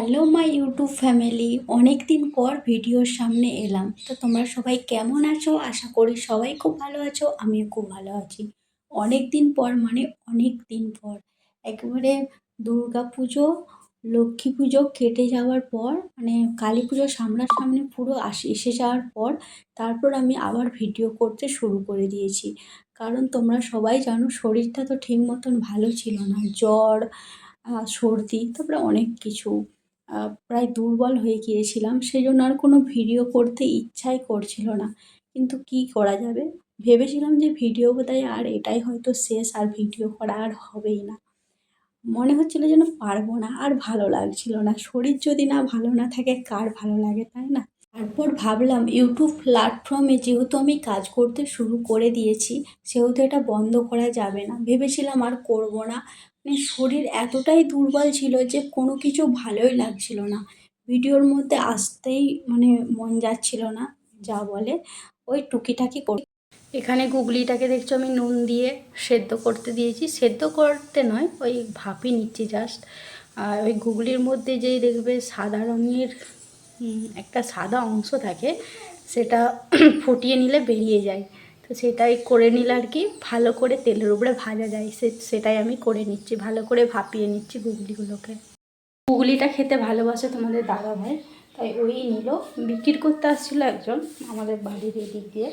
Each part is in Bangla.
হ্যালো মাই ইউটিউব ফ্যামিলি, অনেক দিন পর ভিডিওর সামনে এলাম। তো তোমরা সবাই কেমন আছো? আশা করি সবাই খুব ভালো আছো, আমিও খুব ভালো আছি। অনেক দিন পর মানে অনেক দিন পর একেবারে দুর্গা পুজো, লক্ষ্মী পুজো কেটে যাওয়ার পর মানে কালী পুজো সামনাসামনি পুরো এসে যাওয়ার পর তারপর আমি আবার ভিডিও করতে শুরু করে দিয়েছি। কারণ তোমরা সবাই জানো শরীরটা তো ঠিক মতন ভালো ছিল না, জ্বর, সর্দি, তারপরে অনেক কিছু, প্রায় দুর্বল হয়ে গিয়েছিলাম। সেই জন্য আর কোনো ভিডিও করতে ইচ্ছাই করছিল না। কিন্তু কি করা যাবে, ভেবেছিলাম যে ভিডিও বোধহয় আর এটাই হয়তো শেষ, আর ভিডিও করা আর হবেই না। মনে হচ্ছিল যেন পারবো না, আর ভালো লাগছিল না। শরীর যদি না ভালো না থাকে কার ভালো লাগে, তাই না? তারপর ভাবলাম ইউটিউব প্ল্যাটফর্মে যেহেতু আমি কাজ করতে শুরু করে দিয়েছি, সেহেতু এটা বন্ধ করা যাবে না। ভেবেছিলাম আর করব না। মানে শরীর এতটাই দুর্বল ছিল যে কোনো কিছু ভালোই লাগছিল না, ভিডিওর মধ্যে আসতেই মানে মন যাচ্ছিল না। যা বলে ওই টুকিটাকি করে এখানে গুগলিটাকে দেখছো আমি নুন দিয়ে সেদ্ধ করতে দিয়েছি। সেদ্ধ করতে নয়, ওই ভাপই নিচ্ছি জাস্ট। আর ওই গুগলির মধ্যে যেই দেখবে সাদা রঙের একটা সাদা অংশ থাকে, সেটা ফুটিয়ে নিলে বেরিয়ে যায়। তো সেটাই করে নিলে আর কি ভালো করে তেলের উপরে ভাজা যায়, সেটাই আমি করে নিচ্ছি, ভালো করে ভাপিয়ে নিচ্ছি গুগলিগুলোকে। গুগলিটা খেতে ভালোবাসে তোমাদের দাদা ভাই, তাই ওই নিল। বিক্রি করতে আসছিলো একজন আমাদের বাড়ির এদিক দিয়ে,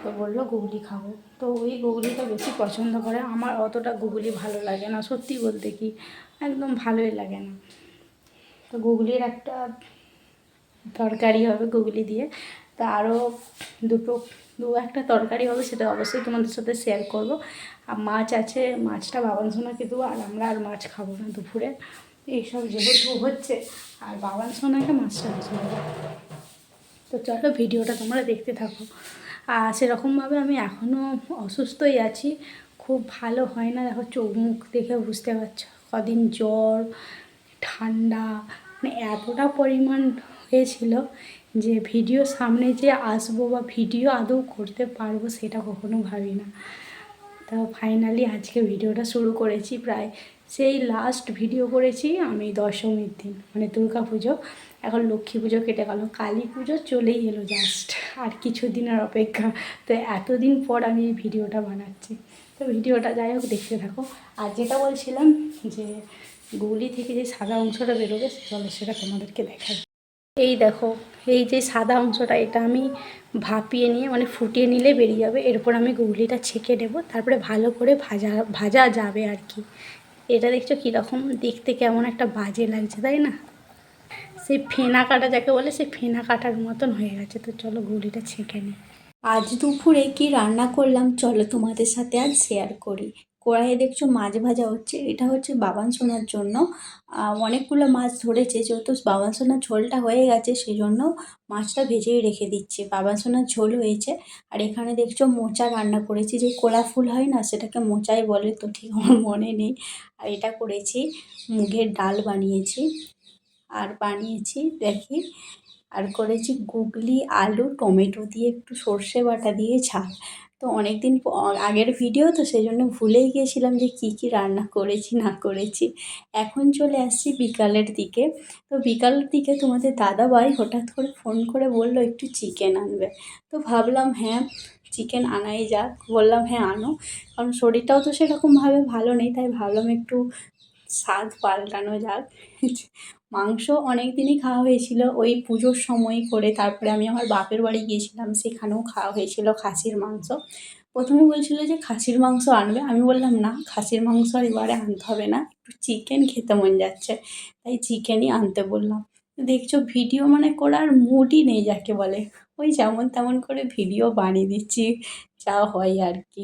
তো বললো গুগলি খাবো। তো ওই গুগলিটা বেশি পছন্দ করে। আমার অতটা গুগলি ভালো লাগে না, সত্যি বলতে কি একদম ভালোই লাগে না। তো গুগলির একটা তরকারি হবে গুগলি দিয়ে। তা আরও একটা তরকারি হবে, সেটা অবশ্যই তোমাদের সাথে শেয়ার করব। আর মাছ আছে, মাছটা বাবান সোনাকে দেবো, আর আমরা আর মাছ খাবো না দুপুরে। এইসব যেহেতু হচ্ছে, আর বাবান সোনাকে মাছটা বেশি দেবো। তো চলো ভিডিওটা তোমরা দেখতে থাকো। আর সেরকমভাবে আমি এখনও অসুস্থই আছি, খুব ভালো হয় না। দেখো চোখ মুখ দেখে বুঝতে পারছো, কদিন জ্বর, ঠান্ডা, মানে এতটা পরিমাণ হয়েছিল যে ভিডিও সামনে যে আসবো বা ভিডিও আদৌ করতে পারবো সেটা কখনো ভাবি না। তো ফাইনালি আজকে ভিডিওটা শুরু করেছি। প্রায় সেই লাস্ট ভিডিও করেছি আমি দশমীর দিন, মানে দুর্গা পুজো। এখন লক্ষ্মী পুজো কেটে গেল, কালী পুজো চলেই এলো জাস্ট, আর কিছু দিনের অপেক্ষা। তো এতদিন পর আমি এই ভিডিওটা বানাচ্ছি। তো ভিডিওটা যাই হোক দেখতে থাকো। আর যেটা বলছিলাম যে গুগলি থেকে যে সাদা অংশটা বেরোবে, চলো সেটা তোমাদেরকে দেখাই। এই দেখো, এই যে সাদা অংশটা, এটা আমি ভাপিয়ে নিয়ে মানে ফুটিয়ে নিলে বেরিয়ে যাবে। এরপর আমি গুগলিটা ছেঁকে নেব, তারপরে ভালো করে ভাজা ভাজা যাবে আর কি। এটা দেখছো কীরকম দেখতে, কেমন একটা বাজে লাগছে, তাই না? সেই ফেনা কাটা যাকে বলে, সেই ফেনা কাটার মতন হয়ে গেছে। তো চলো গুগলিটা ছেঁকে নিই। আজ দুপুরে কি রান্না করলাম চলো তোমাদের সাথে আজ শেয়ার করি। কড়াইয়ে দেখছো মাছ ভাজা হচ্ছে, এটা হচ্ছে বাবান সোনার জন্য। অনেকগুলো মাছ ধরেছে, যেহেতু বাবান সোনার ঝোলটা হয়ে গেছে সেই জন্য মাছটা ভেজেই রেখে দিচ্ছি। বাবান সোনার ঝোল হয়েছে। আর এখানে দেখছো মোচা রান্না করেছি, যে কলা ফুল হয় না, সেটাকে মোচাই বলে, তো ঠিক আমার মনে নেই। আর এটা করেছি, মুগের ডাল বানিয়েছি। আর বানিয়েছি দেখি, আর করেছি গুগলি, আলু, টমেটো দিয়ে একটু সর্ষে বাটা দিয়ে ঝাল। তো অনেক দিন আগের ভিডিও, তো সেই জন্য ভুলেই গিয়েছিলাম যে কী কী রান্না করেছি না করেছি। এখন চলে আসছি বিকালের দিকে। তো বিকালের দিকে তোমাদের দাদাভাই হঠাৎ করে ফোন করে বললো একটু চিকেন আনবে। তো ভাবলাম হ্যাঁ, চিকেন আনাই যাক। বললাম হ্যাঁ আনো, কারণ শরীরটাও তো সেরকমভাবে ভালো নেই, তাই ভাবলাম একটু স্বাদ পাল্টানো যাক। মাংস অনেক দিনই খাওয়া হয়েছিল ওই পুজোর সময় করে, তারপরে আমি আমার বাপের বাড়ি গিয়েছিলাম, সেখানেও খাওয়া হয়েছিল খাসির মাংস। প্রথমে বলছিল যে খাসির মাংস আনবে, আমি বললাম না, খাসির মাংস আর এবারে আনতে হবে না, একটু চিকেন খেতে মন যাচ্ছে, তাই চিকেনই আনতে বললাম। দেখছো ভিডিও মানে করার মুডই নেই যাকে বলে, ওই যেমন তেমন করে ভিডিও বানিয়ে দিচ্ছি, যা হয় আর কি।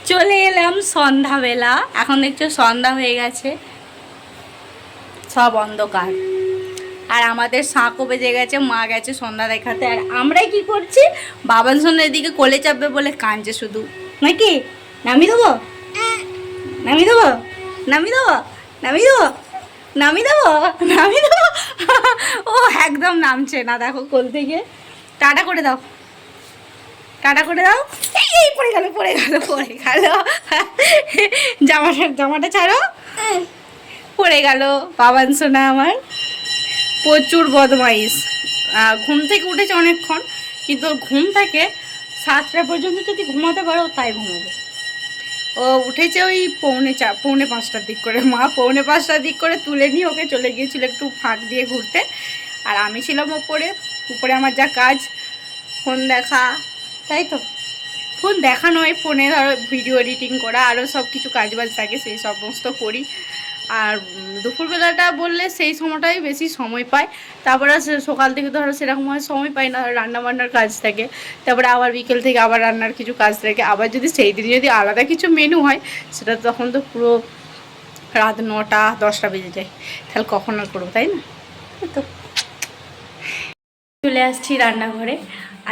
চলে এলাম সন্ধ্যাবেলা, এখন দেখছো সন্ধ্যা হয়ে গেছে, সব অন্ধকার। আর আমাদের শাঁখও বেজে গেছে, মা গেছে সন্ধ্যা দেখাতে। আর আমরাই কি করছি, বাবান সোনার এদিকে কোলে চাপবে বলে কাঁদছে শুধু, নাকি? নামিয়ে দেবো, নামিয়ে দেবো, নামিয়ে দেবো, নামিয়ে দেবো, নামিয়ে দেবো, নামিয়ে দেবো। ও একদম নামছে না, দেখো কোল থেকে। টাটা করে দাও, টাটা করে দাও। এই পড়ে গেল, পড়ে গেল, পড়ে গেল। জামাটা ছাড়ো, পড়ে গেল বাবান সোনা আমার, প্রচুর বদমাইশ। ঘুম থেকে উঠেছে অনেকক্ষণ, কিন্তু ঘুম থেকে 7টা পর্যন্ত যদি ঘুমাতে পারো তাই ঘুমাবে। ও উঠেছে ওই পৌনে 5টার দিক করে, মা পৌনে 5টার দিক করে তুলে নিয়ে ওকে চলে গিয়েছিল একটু ফাঁক দিয়ে ঘুরতে। আর আমি ছিলাম উপরে আমার যা কাজ, ফোন দেখা, তাই তো ফোন দেখা নয়, ফোনে ধরো ভিডিও এডিটিং করা, আরও সব কিছু কাজবাজ থাকে, সেই সমস্ত করি। আর দুপুরবেলাটা বললে সেই সময়টাই বেশি সময় পায়। তারপরে সকাল থেকে ধরো সেরকম সময় পাই না, রান্নাবান্নার কাজ থাকে, তারপরে আবার বিকেল থেকে আবার রান্নার কিছু কাজ থাকে। আবার যদি সেই দিন যদি আলাদা কিছু মেনু হয়, সেটা তখন তো পুরো রাত 9টা 10টা বেজে যায়, তাহলে কখন আর করবো, তাই না? তো চলে আসছি রান্নাঘরে।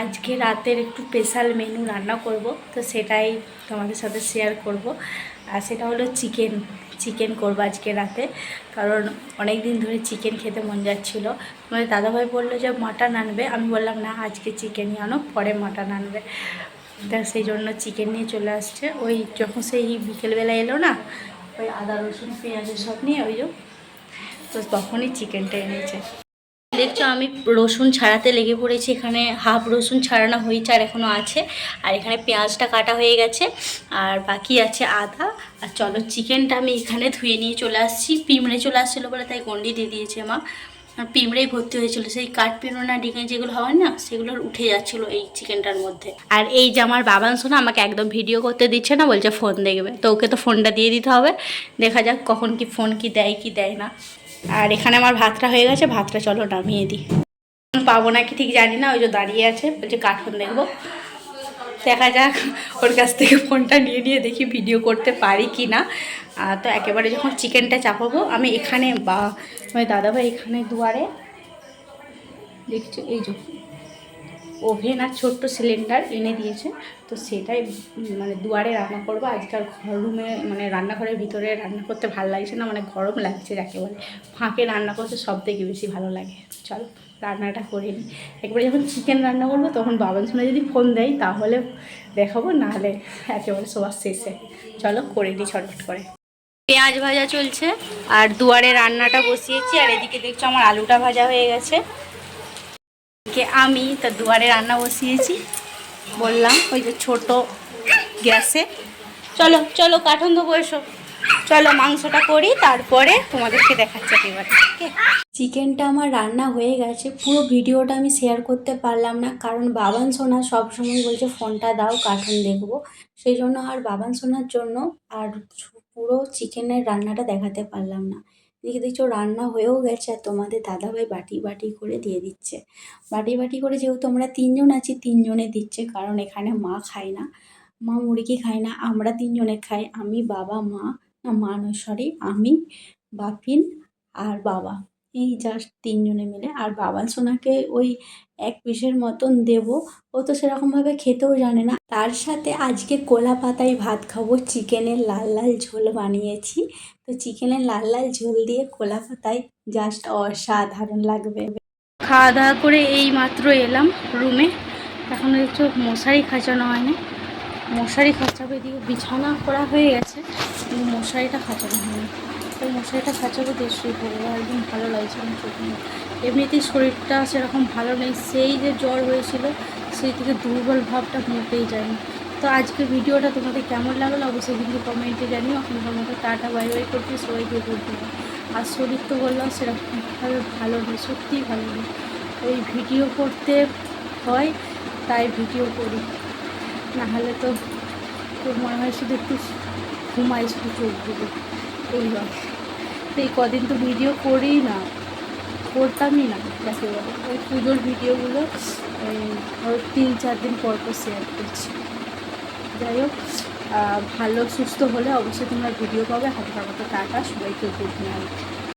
আজকে রাতের একটু স্পেশাল মেনু রান্না করব, তো সেটাই তোমাদের সাথে শেয়ার করব। আর সেটা হলো চিকেন করবো আজকে রাতে, কারণ অনেক দিন ধরে চিকেন খেতে মন যাচ্ছিলো। আমাদের দাদাভাই বললো যে মাটন আনবে, আমি বললাম না, আজকে চিকেনই আনো, পরে মাটন আনবে। তা সেই জন্য চিকেন নিয়ে চলে আসছে। ওই যখন সেই বিকেলবেলা এলো না, ওই আদা রসুন পেঁয়াজের সব নিয়ে ওই তো তখনই চিকেনটা এনেছে। দেখছো আমি রসুন ছাড়াতে লেগে পড়েছি, এখানে হাফ রসুন ছাড়ানো হয়েছে আর এখনও আছে। আর এখানে পেঁয়াজটা কাটা হয়ে গেছে, আর বাকি আছে আদা। আর চলো চিকেনটা আমি এখানে ধুয়ে নিয়ে চলে আসছি। পিঁমড়ে চলে আসছিলো বলে তাই গন্ডি দিয়ে দিয়েছে মা। আর পিঁমড়েই ভর্তি হয়েছিল, সেই কাঠ পিঁমড়া ডিঙে যেগুলো হয় না, সেগুলোর উঠে যাচ্ছিলো এই চিকেনটার মধ্যে। আর এই যে আমার বাবান শোনা আমাকে একদম ভিডিও করতে দিচ্ছে না, বলছে ফোন দেখবে। তো ওকে তো ফোনটা দিয়ে দিতে হবে, দেখা যাক কখন কি ফোন কি দেয় না। আর এখানে আমার ভাতটা হয়ে গেছে, ভাতটা চলো নামিয়ে দিই। পাবো নাকি ঠিক জানি না, ওই যে দাঁড়িয়ে আছে, বলছে কার্টুন দেখবো, দেখা যাক। ওর কাছ থেকে ফোনটা নিয়ে দেখি ভিডিও করতে পারি কি না। তো একেবারে যখন চিকেনটা চাপাবো আমি এখানে, বা দাদাভাই এখানে দুয়ারে দেখছো এই যে ওভেন আর ছোট্ট সিলিন্ডার এনে দিয়েছে, তো সেটাই মানে দুয়ারে রান্না করবো। আজকাল রুমে মানে রান্নাঘরের ভিতরে রান্না করতে ভালো লাগছে না, মানে গরম লাগছে যাকে বলে, ফাঁকে রান্না করতে সব থেকে বেশি ভালো লাগে। চলো রান্নাটা করে নিই। একবারে যখন চিকেন রান্না করবো তখন বাবান শোনা যদি ফোন দেয় তাহলে দেখাবো, নাহলে একেবারে সবার শেষে। চলো করে নিই ছটফট করে। পেঁয়াজ ভাজা চলছে আর দুয়ারে রান্নাটা বসিয়েছি, আর এদিকে দেখছো আমার আলুটা ভাজা হয়ে গেছে। আমি তো দুয়ারে রান্না বসিয়েছি, বললাম ওই যে ছোট গ্যাসে। চলো চলো কাঠন ধোবো, এসো চলো মাংসটা করি, তারপরে তোমাদেরকে দেখাচ্ছি একেবারে। চিকেনটা আমার রান্না হয়ে গেছে, পুরো ভিডিওটা আমি শেয়ার করতে পারলাম না, কারণ বাবান সোনা সবসময় বলছে ফোনটা দাও কার্টুন দেখবো, সেই জন্য আর বাবান সোনার জন্য আর পুরো চিকেনের রান্নাটা দেখাতে পারলাম না। এদিকে দেখছো রান্না হয়েও গেছে, আর তোমাদের দাদাভাই বাটি বাটি করে দিয়ে দিচ্ছে। বাটি বাটি করে, যেহেতু আমরা 3জন আছি 3জনে দিচ্ছে, কারণ এখানে মা খায় না, মা মুরগি খায় না, আমরা 3জনে খাই, আমি বাবা মা, না মা নয় সরি, আমি বাপিন আর বাবা, এই জাস্ট 3জনে মিলে। আর বাবান সোনাকে ওই 1 পিসের মতন দেবো, ও তো সেরকমভাবে খেতেও জানে না। তার সাথে আজকে কলা পাতায় ভাত খাবো, চিকেনের লাল লাল ঝোল বানিয়েছি, তো চিকেনের লাল লাল ঝোল দিয়ে কলা পাতায় জাস্ট অসাধারণ লাগবে। খাওয়া দাওয়া করে এই মাত্র এলাম রুমে, এখন দেখছো মশারি খাঁচানো হয়নি, মশারি খাঁচাবে, দিয়ে বিছানা করা হয়ে গেছে কিন্তু মশারিটা খাঁচানো হয়নি। তো মশারিটা খাঁচাবে দিয়ে শুয়ে পড়বো, একদম ভালো লাগছে না চোখে। এমনিতেই শরীরটা সেরকম ভালো নেই, সেই যে জ্বর হয়েছিল সেই থেকে দুর্বল ভাবটা মোটেই যায়নি। তো আজকে ভিডিওটা তোমাদের কেমন লাগলো অবশ্যই কিন্তু কমেন্টে জানিও। এখনকার মতো টাটা বাই বাই করছি, সবাইকে করতে। আর শরীর তো বললাম সেরকমভাবে ভালো নেই, সত্যিই ভালো নেই। ওই ভিডিও করতে হয় তাই ভিডিও করি, নাহলে তো মনে হয় শুধু একটু ঘুমাই, শুধু চোখ দিবে এইবার। তো এই কদিন তো ভিডিও করি না, করতামই না যাকে বলে। ওই পুজোর ভিডিওগুলো ওই 3-4 দিন পর শেয়ার করছি। যাই হোক, ভালো সুস্থ হলে অবশ্যই তোমরা ভিডিও পাবে। হাতে মতো টাটা, সবাইকে গুড নাইট।